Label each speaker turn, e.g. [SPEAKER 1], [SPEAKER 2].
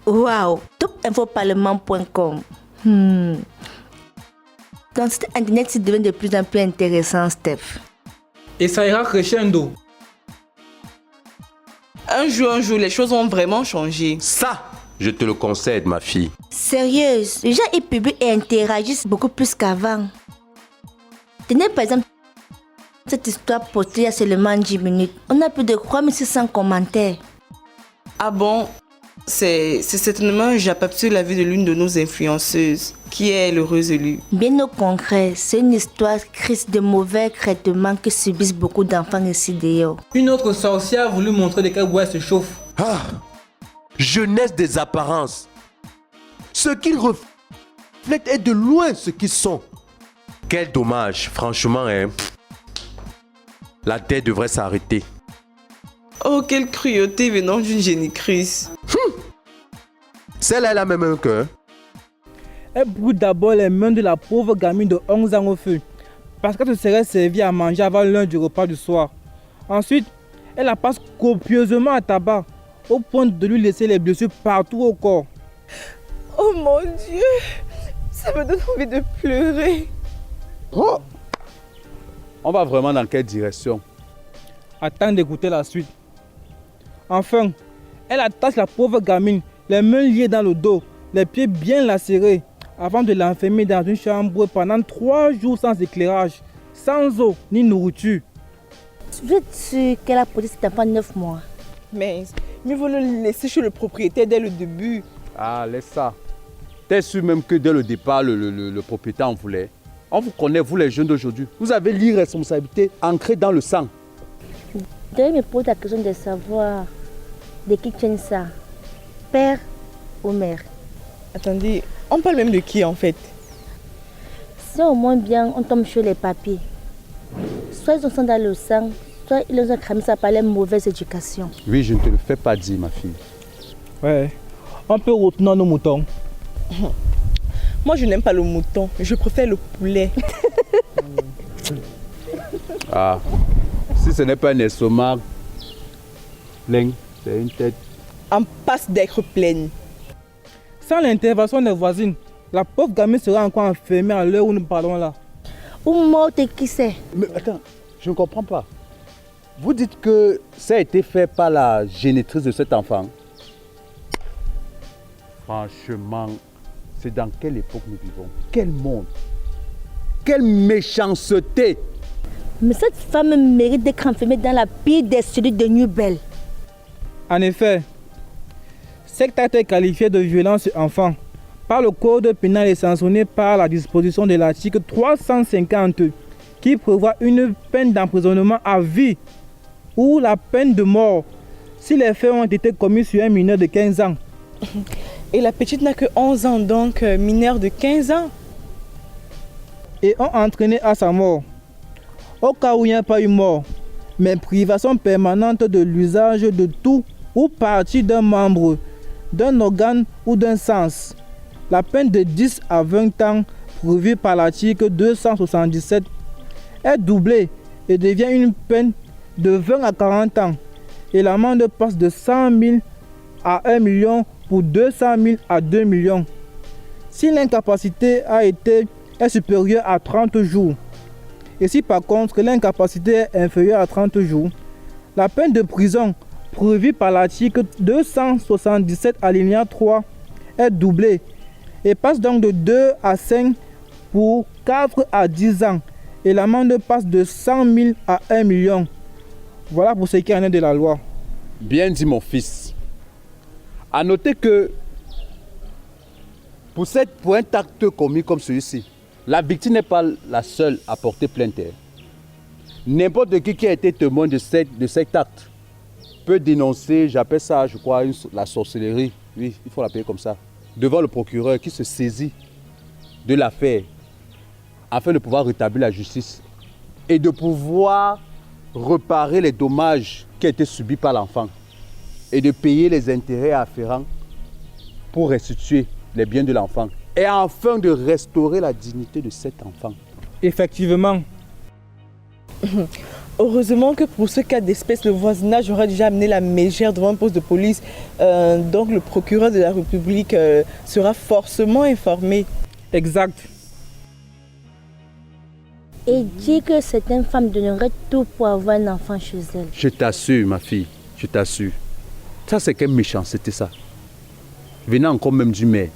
[SPEAKER 1] Waouh, topinfoparlement.com. Dans cet internet, ça devient de plus en plus intéressant, Steph.
[SPEAKER 2] Et ça ira crescendo.
[SPEAKER 3] Un jour, les choses ont vraiment changé.
[SPEAKER 4] Ça, je te le concède, ma fille.
[SPEAKER 1] Sérieuse, les gens y publient et interagissent beaucoup plus qu'avant. Tenez par exemple cette histoire postée il y a seulement 10 minutes. On a plus de 3600 commentaires.
[SPEAKER 3] Ah bon? C'est certainement un jappap sur la vie de l'une de nos influenceuses, qui est l'heureuse élue.
[SPEAKER 1] Bien au concret, c'est une histoire triste de mauvais traitements que subissent beaucoup d'enfants ici dehors.
[SPEAKER 2] Une autre sorcière a voulu montrer de quel bois elle se chauffe.
[SPEAKER 4] Ah, jeunesse des apparences. Ce qu'ils reflètent est de loin ce qu'ils sont. Quel dommage, franchement, hein. La dette devrait s'arrêter.
[SPEAKER 3] Oh, quelle cruauté venant d'une génitrice.
[SPEAKER 4] Celle-là, elle a même un cœur.
[SPEAKER 2] Elle brûle d'abord les mains de la pauvre gamine de 11 ans au feu, parce qu'elle se serait servie à manger avant l'heure du repas du soir. Ensuite, elle la passe copieusement à tabac, au point de lui laisser les blessures partout au corps.
[SPEAKER 3] Oh mon Dieu, ça me donne envie de pleurer.
[SPEAKER 5] Oh. On va vraiment dans quelle direction?
[SPEAKER 2] Attends d'écouter la suite. Enfin, elle attache la pauvre gamine, les mains liées dans le dos, les pieds bien lacérés, avant de l'enfermer dans une chambre pendant 3 jours sans éclairage, sans eau ni nourriture.
[SPEAKER 1] Vous êtes sûr qu'elle a posé cet enfant 9 mois?
[SPEAKER 3] Mais mieux vaut le laisser chez le propriétaire dès le début.
[SPEAKER 5] Ah, laisse ça. T'es sûr même que dès le départ, le propriétaire en voulait? On vous connaît, vous les jeunes d'aujourd'hui. Vous avez l'irresponsabilité ancrée dans le sang.
[SPEAKER 1] Je me pose la question de savoir de qui tient ça, père ou mère.
[SPEAKER 3] Attendez, on parle même de qui en fait?
[SPEAKER 1] Si au moins bien on tombe sur les papiers, soit ils ont ça dans le sang, soit ils ont cramé ça par leur mauvaise éducation.
[SPEAKER 5] Oui, je ne te le fais pas dire, ma fille.
[SPEAKER 2] Ouais, on peut retourner nos moutons.
[SPEAKER 3] Moi je n'aime pas le mouton, je préfère le poulet.
[SPEAKER 5] Ah, si ce n'est pas un estomac plein, c'est une tête.
[SPEAKER 3] En passe d'être pleine.
[SPEAKER 2] Sans l'intervention des voisines, la pauvre gamine sera encore enfermée à l'heure où nous parlons là.
[SPEAKER 1] Ou morte, qui sait?
[SPEAKER 5] Mais attends, je ne comprends pas. Vous dites que ça a été fait par la génitrice de cet enfant. Franchement, c'est dans quelle époque nous vivons? Quel monde? Quelle méchanceté!
[SPEAKER 1] Mais cette femme mérite d'être enfermée dans la pire des cellules de New Bell.
[SPEAKER 2] En effet, cet acte est qualifié de violence sur enfant par le code pénal et sanctionné par la disposition de l'article 350 qui prévoit une peine d'emprisonnement à vie ou la peine de mort si les faits ont été commis sur un mineur de 15 ans.
[SPEAKER 3] Et la petite n'a que 11 ans, donc mineure de 15 ans.
[SPEAKER 2] Et ont entraîné à sa mort. Au cas où il n'y a pas eu mort, mais privation permanente de l'usage de tout ou partie d'un membre, d'un organe ou d'un sens. La peine de 10 à 20 ans prévue par l'article 277 est doublée et devient une peine de 20 à 40 ans. Et l'amende passe de 100 000 à 1 million pour 200 000 à 2 millions. Si l'incapacité est supérieure à 30 jours, et si par contre l'incapacité est inférieure à 30 jours, la peine de prison prévue par l'article 277 alinéa 3 est doublée et passe donc de 2 à 5 pour 4 à 10 ans et l'amende passe de 100 000 à 1 million. Voilà pour ce qui en est de la loi.
[SPEAKER 5] Bien dit mon fils. À noter que pour un acte commis comme celui-ci, la victime n'est pas la seule à porter plainte. N'importe qui a été témoin de cet acte peut dénoncer, j'appelle ça, je crois, la sorcellerie. Oui, il faut l'appeler comme ça. Devant le procureur qui se saisit de l'affaire afin de pouvoir rétablir la justice et de pouvoir réparer les dommages qui ont été subis par l'enfant et de payer les intérêts afférents pour restituer les biens de l'enfant et afin de restaurer la dignité de cet enfant.
[SPEAKER 2] Effectivement.
[SPEAKER 6] Heureusement que pour ce cas d'espèce, le voisinage aura déjà amené la mégère devant un poste de police. Donc le procureur de la République sera forcément informé.
[SPEAKER 2] Exact.
[SPEAKER 1] Et dit que certaines femmes donneraient tout pour avoir un enfant chez elles.
[SPEAKER 5] Je t'assure, ma fille, je t'assure. Ça, c'est quelle méchanceté, ça. Venant encore même du maire.